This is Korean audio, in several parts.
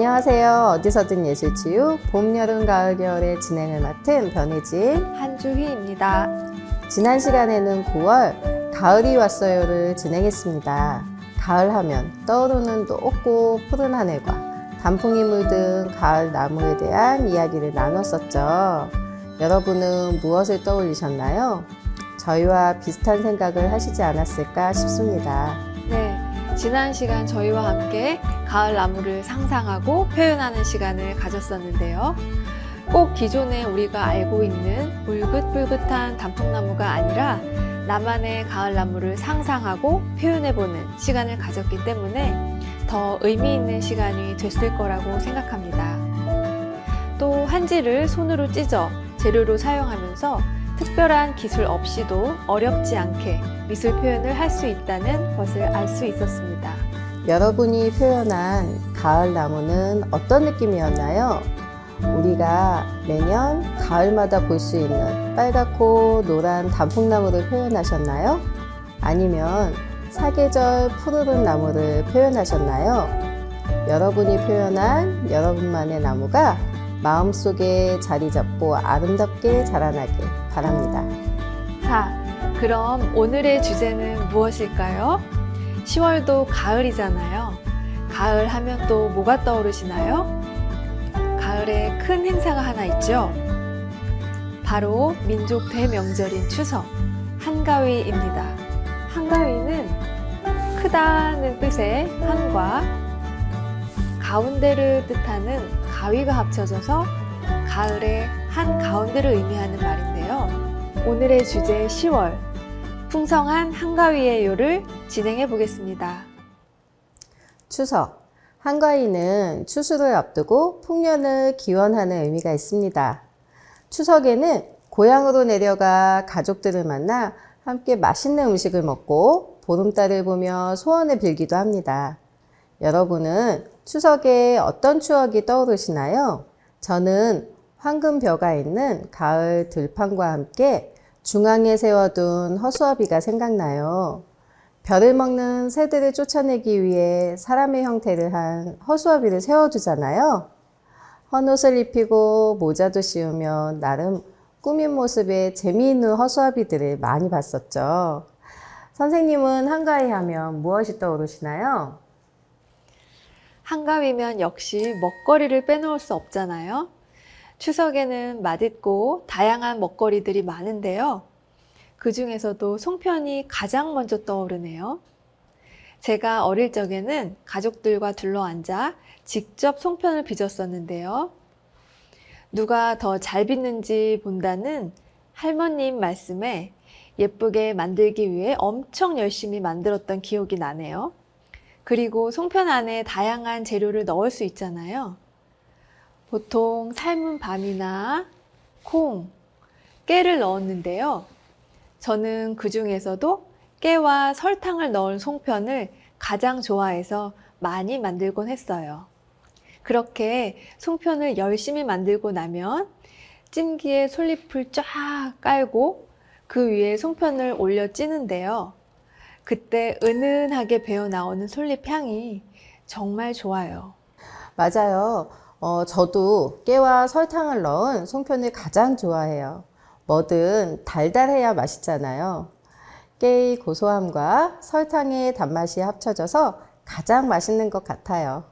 안녕하세요. 어디서든 예술치유 봄, 여름, 가을, 겨울의 진행을 맡은 변혜진 한주희입니다. 지난 시간에는 9월 가을이 왔어요를 진행했습니다. 가을 하면 떠오르는 높고 푸른 하늘과 단풍이 물든 가을 나무에 대한 이야기를 나눴었죠. 여러분은 무엇을 떠올리셨나요? 저희와 비슷한 생각을 하시지 않았을까 싶습니다. 네, 지난 시간 저희와 함께 가을 나무를 상상하고 표현하는 시간을 가졌었는데요. 꼭 기존에 우리가 알고 있는 붉긋붉긋한 단풍나무가 아니라 나만의 가을 나무를 상상하고 표현해보는 시간을 가졌기 때문에 더 의미 있는 시간이 됐을 거라고 생각합니다. 또 한지를 손으로 찢어 재료로 사용하면서 특별한 기술 없이도 어렵지 않게 미술 표현을 할 수 있다는 것을 알 수 있었습니다. 여러분이 표현한 가을 나무는 어떤 느낌이었나요? 우리가 매년 가을마다 볼 수 있는 빨갛고 노란 단풍나무를 표현하셨나요? 아니면 사계절 푸르른 나무를 표현하셨나요? 여러분이 표현한 여러분만의 나무가 마음속에 자리 잡고 아름답게 자라나길 바랍니다. 자, 그럼 오늘의 주제는 무엇일까요? 10월도 가을이잖아요. 가을 하면 또 뭐가 떠오르시나요? 가을에 큰 행사가 하나 있죠. 바로 민족 대명절인 추석, 한가위입니다. 한가위는 크다는 뜻의 한과 가운데를 뜻하는 가위가 합쳐져서 가을의 한 가운데를 의미하는 말인데요. 오늘의 주제 10월, 풍성한 한가위예요를 진행해 보겠습니다. 추석, 한가위는 추수를 앞두고 풍년을 기원하는 의미가 있습니다. 추석에는 고향으로 내려가 가족들을 만나 함께 맛있는 음식을 먹고 보름달을 보며 소원을 빌기도 합니다. 여러분은 추석에 어떤 추억이 떠오르시나요? 저는 황금벼가 있는 가을 들판과 함께 중앙에 세워둔 허수아비가 생각나요. 벼를 먹는 새들을 쫓아내기 위해 사람의 형태를 한 허수아비를 세워두잖아요. 헌옷을 입히고 모자도 씌우며 나름 꾸민 모습의 재미있는 허수아비들을 많이 봤었죠. 선생님은 한가위 하면 무엇이 떠오르시나요? 한가위면 역시 먹거리를 빼놓을 수 없잖아요. 추석에는 맛있고 다양한 먹거리들이 많은데요. 그 중에서도 송편이 가장 먼저 떠오르네요. 제가 어릴 적에는 가족들과 둘러앉아 직접 송편을 빚었었는데요. 누가 더 잘 빚는지 본다는 할머님 말씀에 예쁘게 만들기 위해 엄청 열심히 만들었던 기억이 나네요. 그리고 송편 안에 다양한 재료를 넣을 수 있잖아요. 보통 삶은 밤이나 콩, 깨를 넣었는데요. 저는 그 중에서도 깨와 설탕을 넣은 송편을 가장 좋아해서 많이 만들곤 했어요. 그렇게 송편을 열심히 만들고 나면 찜기에 솔잎을 쫙 깔고 그 위에 송편을 올려 찌는데요. 그때 은은하게 배어 나오는 솔잎 향이 정말 좋아요. 맞아요. 저도 깨와 설탕을 넣은 송편을 가장 좋아해요. 뭐든 달달해야 맛있잖아요. 깨의 고소함과 설탕의 단맛이 합쳐져서 가장 맛있는 것 같아요.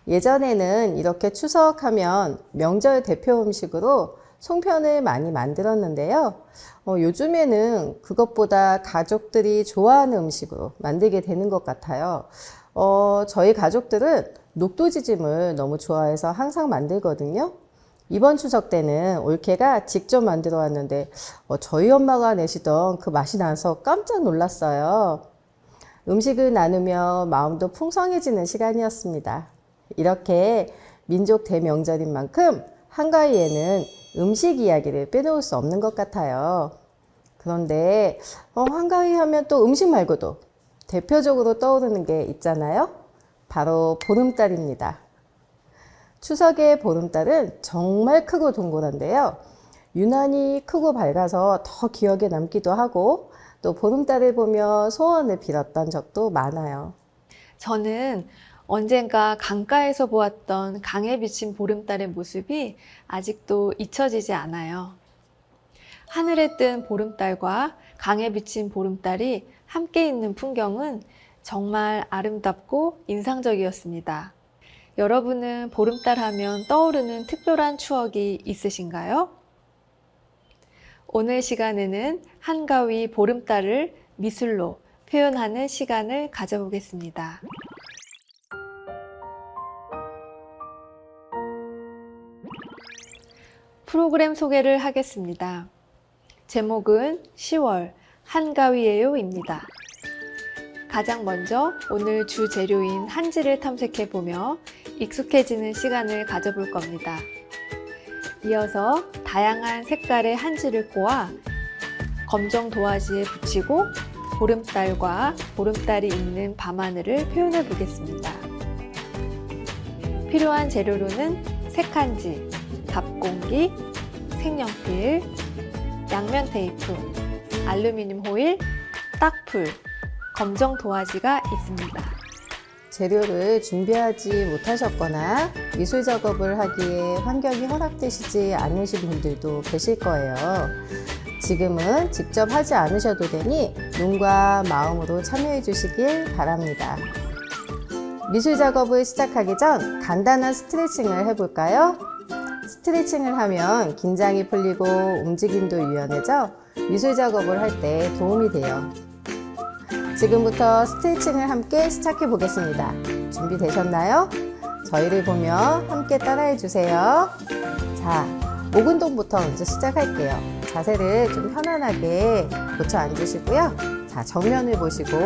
예전에는 이렇게 추석하면 명절 대표 음식으로 송편을 많이 만들었는데요. 요즘에는 그것보다 가족들이 좋아하는 음식으로 만들게 되는 것 같아요. 저희 가족들은 녹두지짐을 너무 좋아해서 항상 만들거든요. 이번 추석 때는 올케가 직접 만들어 왔는데 저희 엄마가 내시던 그 맛이 나서 깜짝 놀랐어요. 음식을 나누며 마음도 풍성해지는 시간이었습니다. 이렇게 민족 대명절인 만큼 한가위에는 음식 이야기를 빼놓을 수 없는 것 같아요. 그런데 한가위 하면 또 음식 말고도 대표적으로 떠오르는 게 있잖아요. 바로 보름달입니다. 추석의 보름달은 정말 크고 동그란데요. 유난히 크고 밝아서 더 기억에 남기도 하고 또 보름달을 보며 소원을 빌었던 적도 많아요. 저는 언젠가 강가에서 보았던 강에 비친 보름달의 모습이 아직도 잊혀지지 않아요. 하늘에 뜬 보름달과 강에 비친 보름달이 함께 있는 풍경은 정말 아름답고 인상적이었습니다. 여러분은 보름달 하면 떠오르는 특별한 추억이 있으신가요? 오늘 시간에는 한가위 보름달을 미술로 표현하는 시간을 가져보겠습니다. 프로그램 소개를 하겠습니다. 제목은 10월 한가위예요입니다. 가장 먼저 오늘 주 재료인 한지를 탐색해보며 익숙해지는 시간을 가져볼 겁니다. 이어서 다양한 색깔의 한지를 꼬아 검정 도화지에 붙이고 보름달과 보름달이 있는 밤하늘을 표현해 보겠습니다. 필요한 재료로는 색한지, 답공기, 색연필, 양면 테이프, 알루미늄 호일, 딱풀, 검정 도화지가 있습니다. 재료를 준비하지 못하셨거나 미술 작업을 하기에 환경이 허락되시지 않으신 분들도 계실 거예요. 지금은 직접 하지 않으셔도 되니 눈과 마음으로 참여해 주시길 바랍니다. 미술 작업을 시작하기 전 간단한 스트레칭을 해볼까요? 스트레칭을 하면 긴장이 풀리고 움직임도 유연해져 미술 작업을 할 때 도움이 돼요. 지금부터 스트레칭을 함께 시작해 보겠습니다. 준비되셨나요? 저희를 보며 함께 따라해 주세요. 자, 목 운동부터 먼저 시작할게요. 자세를 좀 편안하게 고쳐 앉으시고요. 자, 정면을 보시고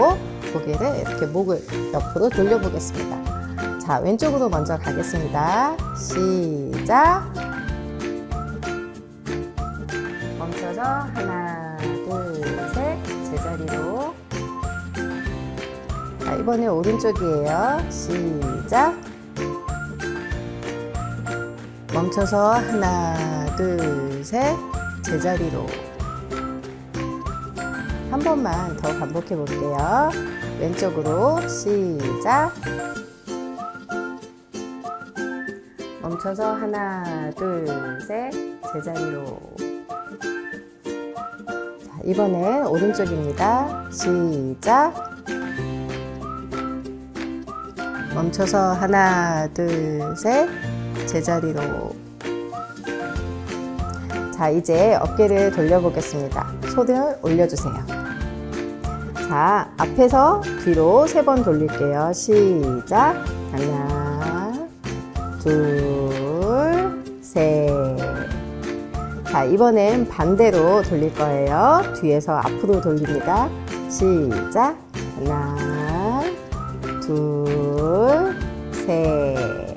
고개를 이렇게 목을 옆으로 돌려보겠습니다. 자, 왼쪽으로 먼저 가겠습니다. 시작! 멈춰서 하나, 둘, 셋, 제자리로. 자, 이번에 오른쪽이에요. 시작! 멈춰서 하나, 둘, 셋, 제자리로. 한 번만 더 반복해 볼게요. 왼쪽으로 시작! 멈춰서 하나, 둘, 셋, 제자리로. 자, 이번엔 오른쪽입니다. 시작! 멈춰서 하나, 둘, 셋, 제자리로. 자, 이제 어깨를 돌려보겠습니다. 손을 올려주세요. 자, 앞에서 뒤로 3번 돌릴게요. 시작! 하나, 둘, 셋. 자, 이번엔 반대로 돌릴 거예요. 뒤에서 앞으로 돌립니다. 시작! 하나, 둘, 셋.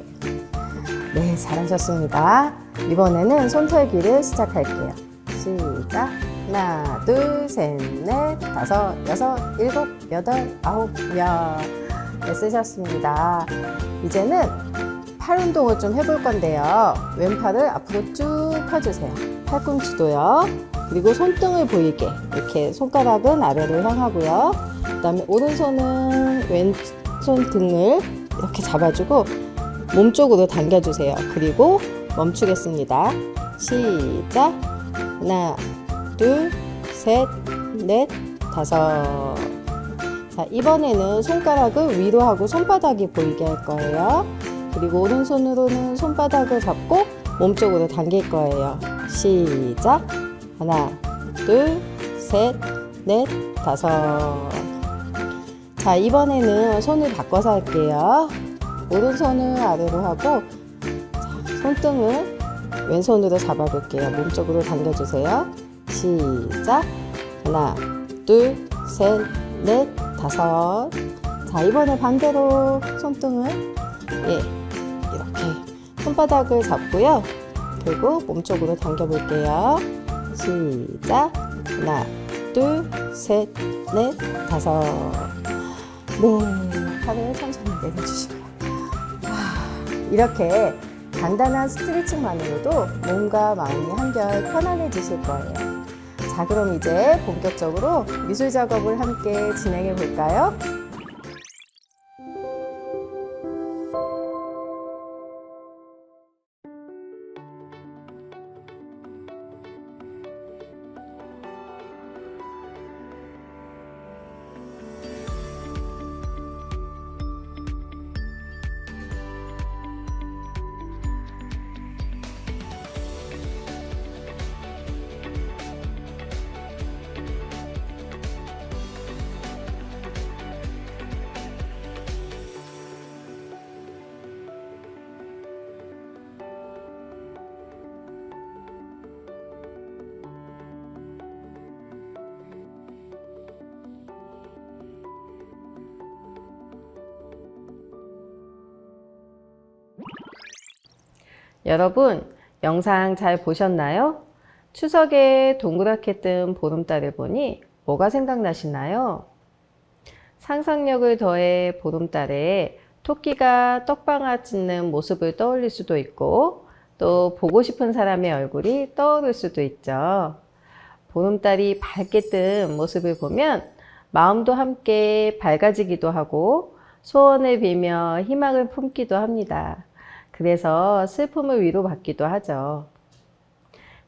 네, 잘하셨습니다. 이번에는 손털기를 시작할게요. 시작! 하나, 둘, 셋, 넷, 다섯, 여섯, 일곱, 여덟, 아홉, 네, 쓰셨습니다. 이제는 팔 운동을 좀 해볼 건데요. 왼팔을 앞으로 쭉 펴주세요. 팔꿈치도요. 그리고 손등을 보이게 이렇게 손가락은 아래로 향하고요. 그 다음에 오른손은 왼손 등을 이렇게 잡아주고 몸쪽으로 당겨주세요. 그리고 멈추겠습니다. 시작! 하나, 둘, 셋, 넷, 다섯. 자, 이번에는 손가락을 위로 하고 손바닥이 보이게 할 거예요. 그리고 오른손으로는 손바닥을 잡고 몸쪽으로 당길 거예요. 시작! 하나, 둘, 셋, 넷, 다섯. 자, 이번에는 손을 바꿔서 할게요. 오른손을 아래로 하고 자, 손등을 왼손으로 잡아볼게요. 몸쪽으로 당겨주세요. 시작! 하나, 둘, 셋, 넷, 다섯. 자, 이번에 반대로 손등을 이렇게 손바닥을 잡고요. 그리고 몸쪽으로 당겨볼게요. 시작! 하나, 둘, 셋, 넷, 다섯. 네, 팔을 천천히 내려주시고요. 이렇게 간단한 스트레칭만으로도 몸과 마음이 한결 편안해지실 거예요. 자, 그럼 이제 본격적으로 미술 작업을 함께 진행해 볼까요? 여러분, 영상 잘 보셨나요? 추석에 동그랗게 뜬 보름달을 보니 뭐가 생각나시나요? 상상력을 더해 보름달에 토끼가 떡방아 찢는 모습을 떠올릴 수도 있고 또 보고 싶은 사람의 얼굴이 떠오를 수도 있죠. 보름달이 밝게 뜬 모습을 보면 마음도 함께 밝아지기도 하고 소원을 빌며 희망을 품기도 합니다. 그래서 슬픔을 위로받기도 하죠.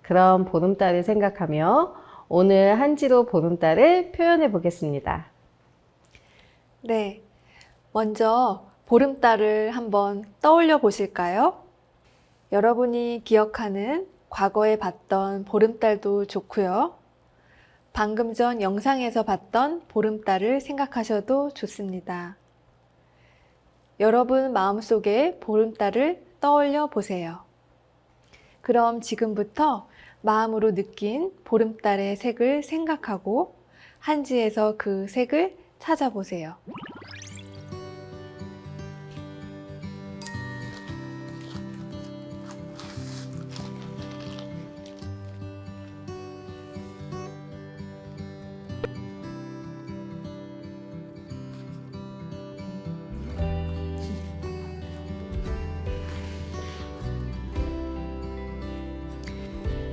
그럼 보름달을 생각하며 오늘 한지로 보름달을 표현해 보겠습니다. 네, 먼저 보름달을 한번 떠올려 보실까요? 여러분이 기억하는 과거에 봤던 보름달도 좋고요. 방금 전 영상에서 봤던 보름달을 생각하셔도 좋습니다. 여러분 마음속에 보름달을 떠올려 보세요. 그럼 지금부터 마음으로 느낀 보름달의 색을 생각하고 한지에서 그 색을 찾아보세요.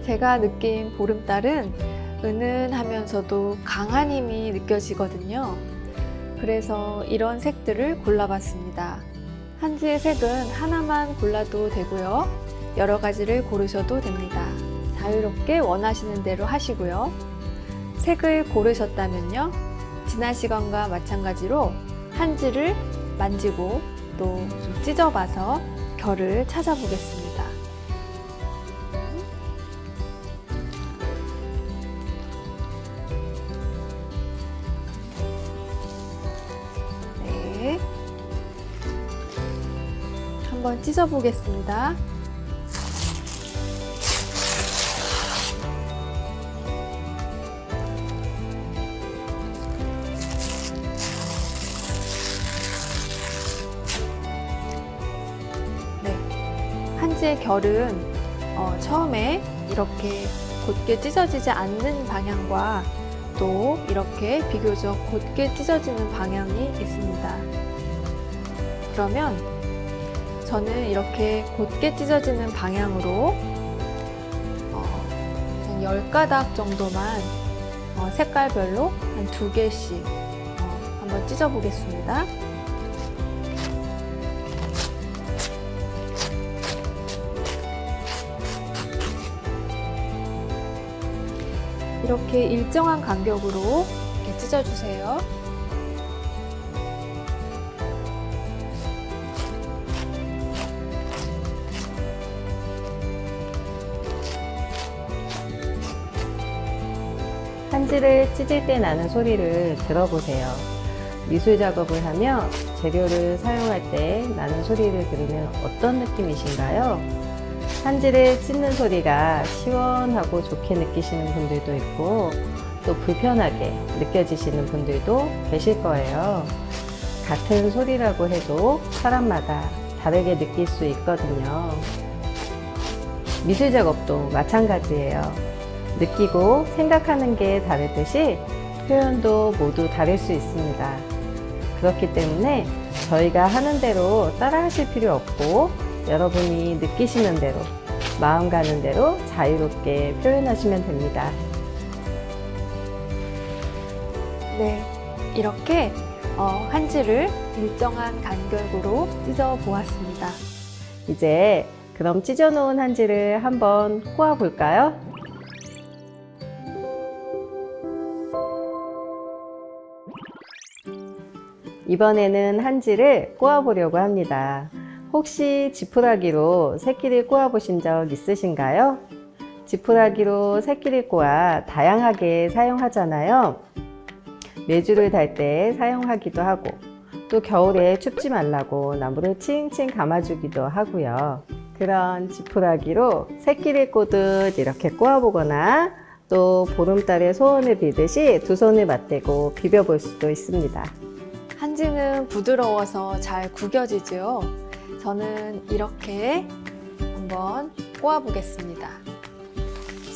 제가 느낀 보름달은 은은하면서도 강한 힘이 느껴지거든요. 그래서 이런 색들을 골라봤습니다. 한지의 색은 하나만 골라도 되고요. 여러 가지를 고르셔도 됩니다. 자유롭게 원하시는 대로 하시고요. 색을 고르셨다면요. 지난 시간과 마찬가지로 한지를 만지고 또 좀 찢어봐서 결을 찾아보겠습니다. 한번 찢어보겠습니다. 네, 한지의 결은 처음에 이렇게 곧게 찢어지지 않는 방향과 또 이렇게 비교적 곧게 찢어지는 방향이 있습니다. 그러면 저는 이렇게 곧게 찢어지는 방향으로 한 10가닥 정도만 색깔별로 한 2개씩 한번 찢어 보겠습니다. 이렇게 일정한 간격으로 이렇게 찢어주세요. 한지를 찢을 때 나는 소리를 들어보세요. 미술 작업을 하며 재료를 사용할 때 나는 소리를 들으면 어떤 느낌이신가요? 한지를 찢는 소리가 시원하고 좋게 느끼시는 분들도 있고 또 불편하게 느껴지시는 분들도 계실 거예요. 같은 소리라고 해도 사람마다 다르게 느낄 수 있거든요. 미술 작업도 마찬가지예요. 느끼고 생각하는 게 다르듯이 표현도 모두 다를 수 있습니다. 그렇기 때문에 저희가 하는 대로 따라 하실 필요 없고 여러분이 느끼시는 대로 마음 가는 대로 자유롭게 표현하시면 됩니다. 네, 이렇게 한지를 일정한 간격으로 찢어 보았습니다. 이제 그럼 찢어 놓은 한지를 한번 꼬아 볼까요? 이번에는 한지를 꼬아 보려고 합니다. 혹시 지푸라기로 새끼를 꼬아 보신 적 있으신가요? 지푸라기로 새끼를 꼬아 다양하게 사용하잖아요. 메주를 달 때 사용하기도 하고 또 겨울에 춥지 말라고 나무를 칭칭 감아주기도 하고요. 그런 지푸라기로 새끼를 꼬듯 이렇게 꼬아보거나 또 보름달의 소원을 빌듯이 두 손을 맞대고 비벼볼 수도 있습니다. 한지는 부드러워서 잘 구겨지죠. 저는 이렇게 한번 꼬아 보겠습니다.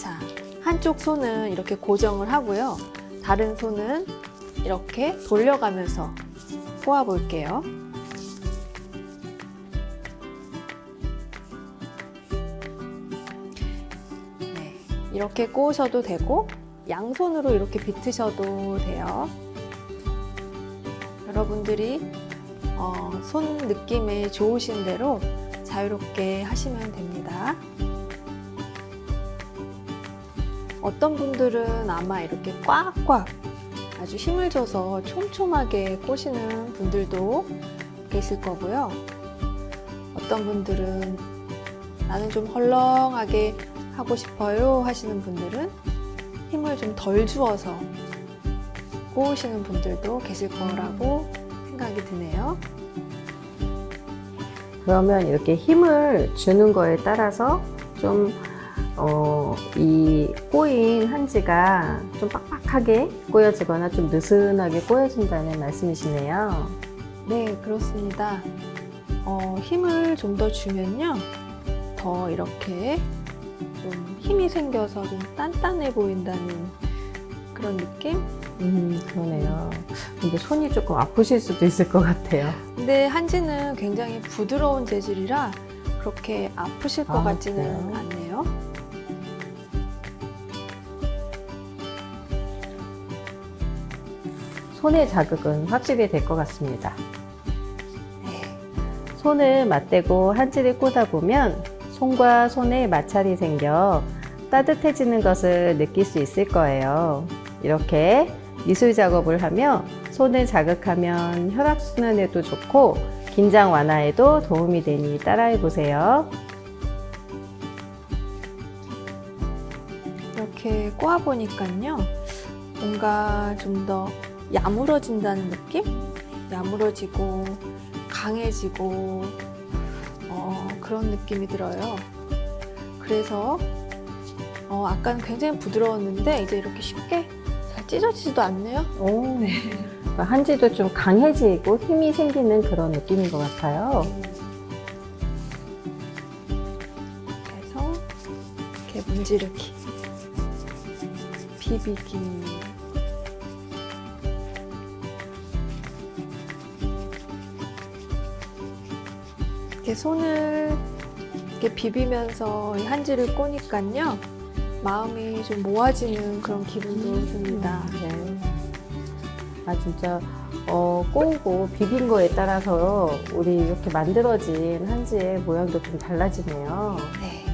자, 한쪽 손은 이렇게 고정을 하고요. 다른 손은 이렇게 돌려가면서 꼬아 볼게요. 네, 이렇게 꼬으셔도 되고 양손으로 이렇게 비트셔도 돼요. 여러분들이 손 느낌에 좋으신 대로 자유롭게 하시면 됩니다. 어떤 분들은 아마 이렇게 꽉꽉 아주 힘을 줘서 촘촘하게 꼬시는 분들도 계실 거고요. 어떤 분들은 나는 좀 헐렁하게 하고 싶어요 하시는 분들은 힘을 좀 덜 주어서 꼬으시는 분들도 계실 거라고 생각이 드네요. 그러면 이렇게 힘을 주는 거에 따라서 좀 이 꼬인 한지가 좀 빡빡하게 꼬여지거나 좀 느슨하게 꼬여진다는 말씀이시네요. 네, 그렇습니다. 힘을 좀 더 주면요, 더 이렇게 좀 힘이 생겨서 좀 단단해 보인다는 그런 느낌? 그러네요. 근데 손이 조금 아프실 수도 있을 것 같아요. 근데 한지는 굉장히 부드러운 재질이라 그렇게 아프실 것 같지는 그래요? 않네요. 손의 자극은 확실히 될 것 같습니다. 네. 손을 맞대고 한지를 꽂아 보면 손과 손에 마찰이 생겨 따뜻해지는 것을 느낄 수 있을 거예요. 이렇게 미술 작업을 하며 손을 자극하면 혈액순환에도 좋고 긴장 완화에도 도움이 되니 따라해 보세요. 이렇게 꼬아 보니까요, 뭔가 좀 더 야무러진다는 느낌? 야무러지고 강해지고 그런 느낌이 들어요. 그래서 아까는 굉장히 부드러웠는데 이제 이렇게 쉽게 잘 찢어지지도 않네요. 오, 한지도 좀 강해지고 힘이 생기는 그런 느낌인 것 같아요. 그래서 이렇게 문지르기, 비비기. 이렇게 손을 이렇게 비비면서 이 한지를 꼬니까요, 마음이 좀 모아지는 그런 기분도 듭니다. 네. 아, 진짜 꼬우고 비빈 거에 따라서 우리 이렇게 만들어진 한지의 모양도 좀 달라지네요. 네.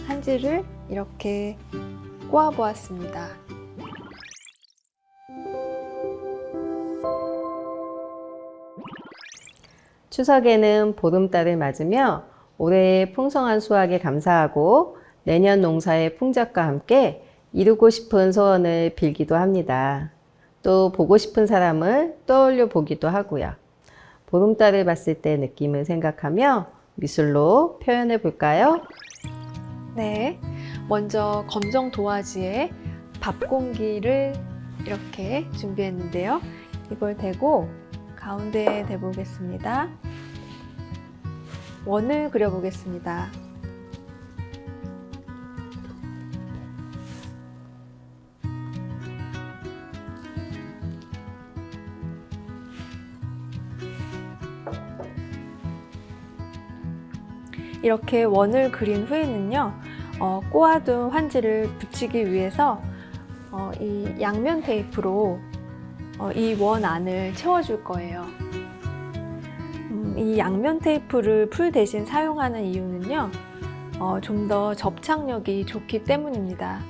한지를 이렇게 꼬아 보았습니다. 추석에는 보름달을 맞으며 올해의 풍성한 수확에 감사하고 내년 농사의 풍작과 함께 이루고 싶은 소원을 빌기도 합니다. 또 보고 싶은 사람을 떠올려 보기도 하고요. 보름달을 봤을 때 느낌을 생각하며 미술로 표현해 볼까요? 네. 먼저 검정 도화지에 밥 공기를 이렇게 준비했는데요. 이걸 대고 가운데에 대보겠습니다. 원을 그려보겠습니다. 이렇게 원을 그린 후에는요, 꼬아둔 환지를 붙이기 위해서 이 양면 테이프로 이 원 안을 채워줄 거예요. 이 양면 테이프를 풀 대신 사용하는 이유는요, 좀 더 접착력이 좋기 때문입니다.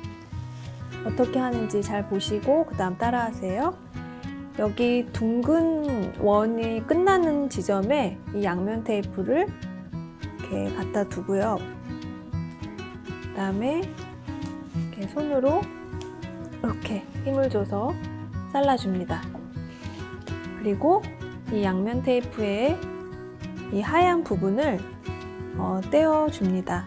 어떻게 하는지 잘 보시고 그 다음 따라하세요. 여기 둥근 원이 끝나는 지점에 이 양면 테이프를 이렇게 갖다 두고요. 그 다음에 이렇게 손으로 이렇게 힘을 줘서 잘라줍니다. 그리고 이 양면 테이프에 이 하얀 부분을 떼어줍니다.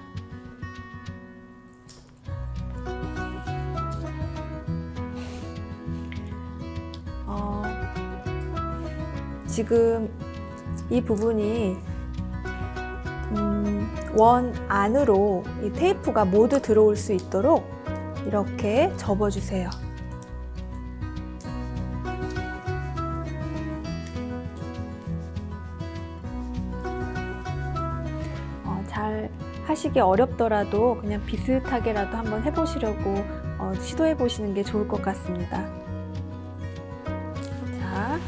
지금 이 부분이 원 안으로 이 테이프가 모두 들어올 수 있도록 이렇게 접어주세요. 잘 하시기 어렵더라도 그냥 비슷하게라도 한번 해보시려고 시도해 보시는 게 좋을 것 같습니다. 자,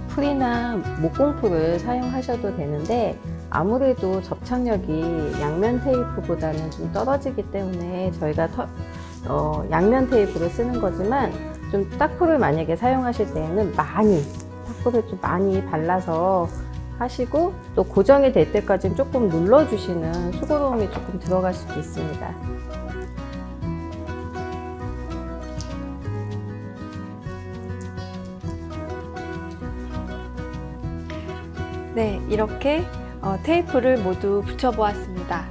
풀이나 목공풀을 사용하셔도 되는데 아무래도 접착력이 양면 테이프보다는 좀 떨어지기 때문에 저희가 양면 테이프를 쓰는 거지만 좀 딱풀을 만약에 사용하실 때에는 딱풀을 좀 많이 발라서 하시고 또 고정이 될 때까지 조금 눌러주시는 수고로움이 조금 들어갈 수도 있습니다. 네, 이렇게 테이프를 모두 붙여보았습니다.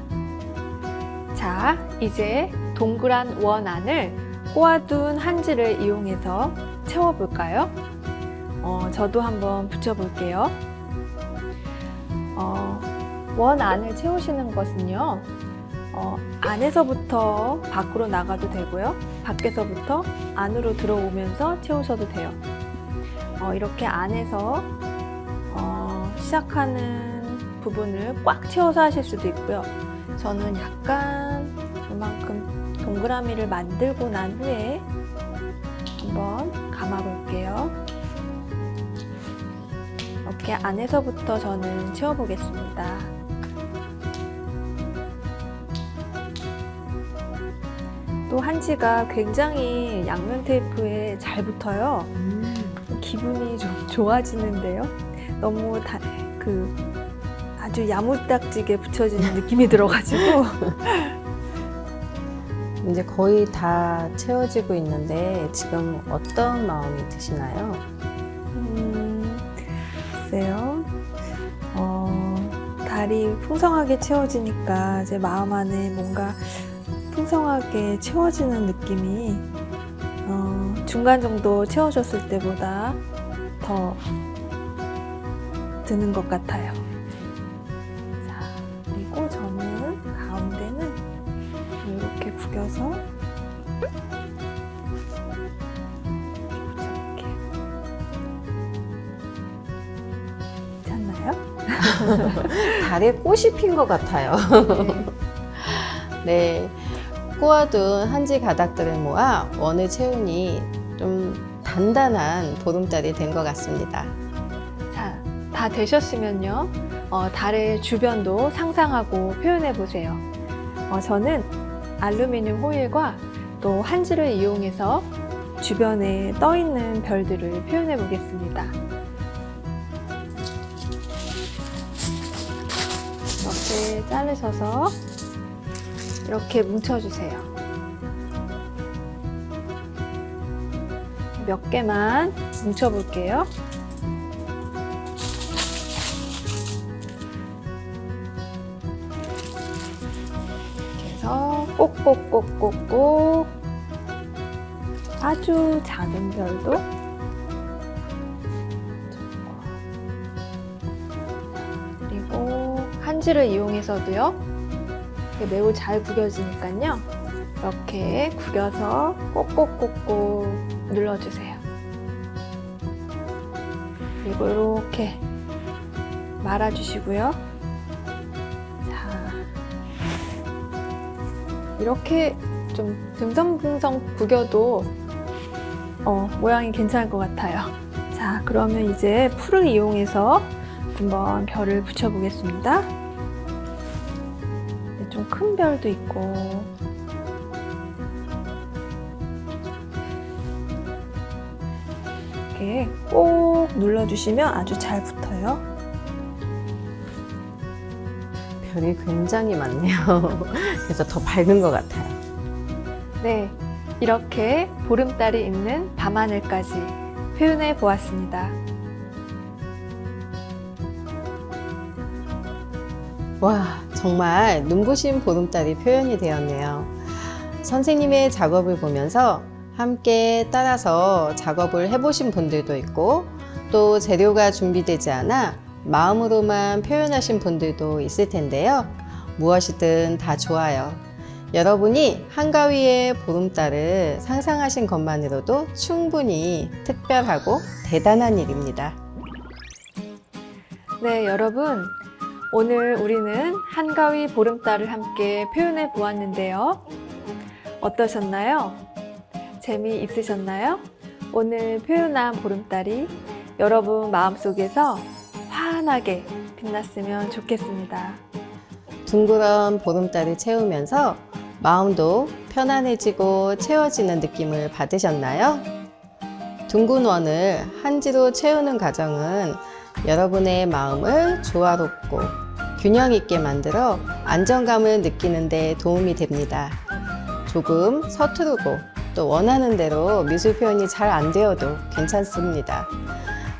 자, 이제 동그란 원 안을 꼬아둔 한지를 이용해서 채워볼까요? 저도 한번 붙여볼게요. 원 안을 채우시는 것은요, 안에서부터 밖으로 나가도 되고요, 밖에서부터 안으로 들어오면서 채우셔도 돼요. 이렇게 안에서 시작하는 부분을 꽉 채워서 하실 수도 있고요. 저는 약간 이만큼 동그라미를 만들고 난 후에 한번 감아 볼게요. 이렇게 안에서부터 저는 채워보겠습니다. 또 한지가 굉장히 양면 테이프에 잘 붙어요. 기분이 좀 좋아지는데요. 너무 아주 야무딱지게 붙여지는 느낌이 들어가지고 이제 거의 다 채워지고 있는데 지금 어떤 마음이 드시나요? 글쎄요. 달이 풍성하게 채워지니까 제 마음 안에 뭔가 풍성하게 채워지는 느낌이 중간 정도 채워졌을 때보다 더 드는 것 같아요. 자, 그리고 저는 가운데는 이렇게 구겨서 붙여볼게요. 괜찮나요? 달에 꽃이 핀 것 같아요. 네, 꼬아둔 한지 가닥들을 모아 원을 채우니 좀 단단한 보름달이 된 것 같습니다. 자, 다 되셨으면요, 달의 주변도 상상하고 표현해 보세요. 저는 알루미늄 호일과 또 한지를 이용해서 주변에 떠 있는 별들을 표현해 보겠습니다. 이렇게 자르셔서 이렇게 뭉쳐주세요. 몇 개만 뭉쳐볼게요. 그래서 꼭꼭꼭꼭꼭 아주 작은 별도 그리고 한지를 이용해서도요, 매우 잘 구겨지니까요, 이렇게 구겨서 꼭꼭꼭꼭 눌러주세요. 그리고 이렇게 말아주시고요. 자, 이렇게 좀 듬성듬성 구겨도 모양이 괜찮을 것 같아요. 자, 그러면 이제 풀을 이용해서 한번 별을 붙여보겠습니다. 좀 큰 별도 있고, 이렇게 꼭 눌러주시면 아주 잘 붙어요. 별이 굉장히 많네요. 그래서 더 밝은 것 같아요. 네, 이렇게 보름달이 있는 밤하늘까지 표현해 보았습니다. 와, 정말 눈부신 보름달이 표현이 되었네요. 선생님의 작업을 보면서 함께 따라서 작업을 해보신 분들도 있고, 또 재료가 준비되지 않아 마음으로만 표현하신 분들도 있을 텐데요. 무엇이든 다 좋아요. 여러분이 한가위의 보름달을 상상하신 것만으로도 충분히 특별하고 대단한 일입니다. 네, 여러분. 오늘 우리는 한가위 보름달을 함께 표현해 보았는데요. 어떠셨나요? 재미있으셨나요? 오늘 표현한 보름달이 여러분 마음속에서 환하게 빛났으면 좋겠습니다. 둥그런 보름달을 채우면서 마음도 편안해지고 채워지는 느낌을 받으셨나요? 둥근 원을 한지로 채우는 과정은 여러분의 마음을 조화롭고 균형 있게 만들어 안정감을 느끼는 데 도움이 됩니다. 조금 서투르고 또 원하는 대로 미술 표현이 잘 안 되어도 괜찮습니다.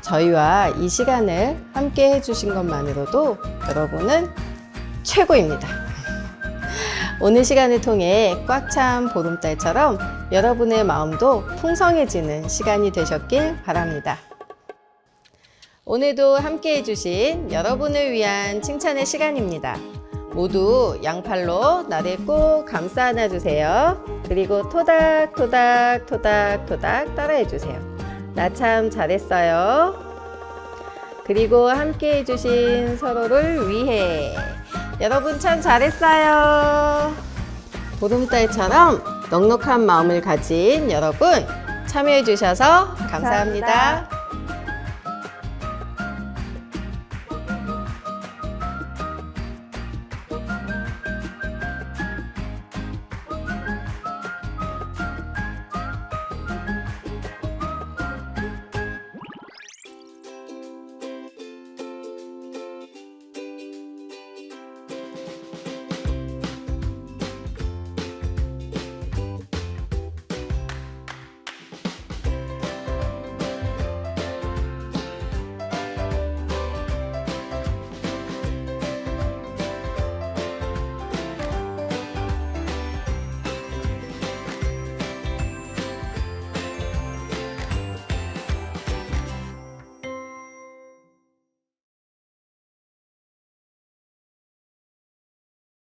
저희와 이 시간을 함께 해주신 것만으로도 여러분은 최고입니다. 오늘 시간을 통해 꽉 찬 보름달처럼 여러분의 마음도 풍성해지는 시간이 되셨길 바랍니다. 오늘도 함께 해주신 여러분을 위한 칭찬의 시간입니다. 모두 양팔로 나를 꼭 감싸 안아주세요. 그리고 토닥토닥 토닥토닥 따라해주세요. 나 참 잘했어요. 그리고 함께 해주신 서로를 위해 여러분 참 잘했어요. 보름달처럼 넉넉한 마음을 가진 여러분 참여해 주셔서 감사합니다.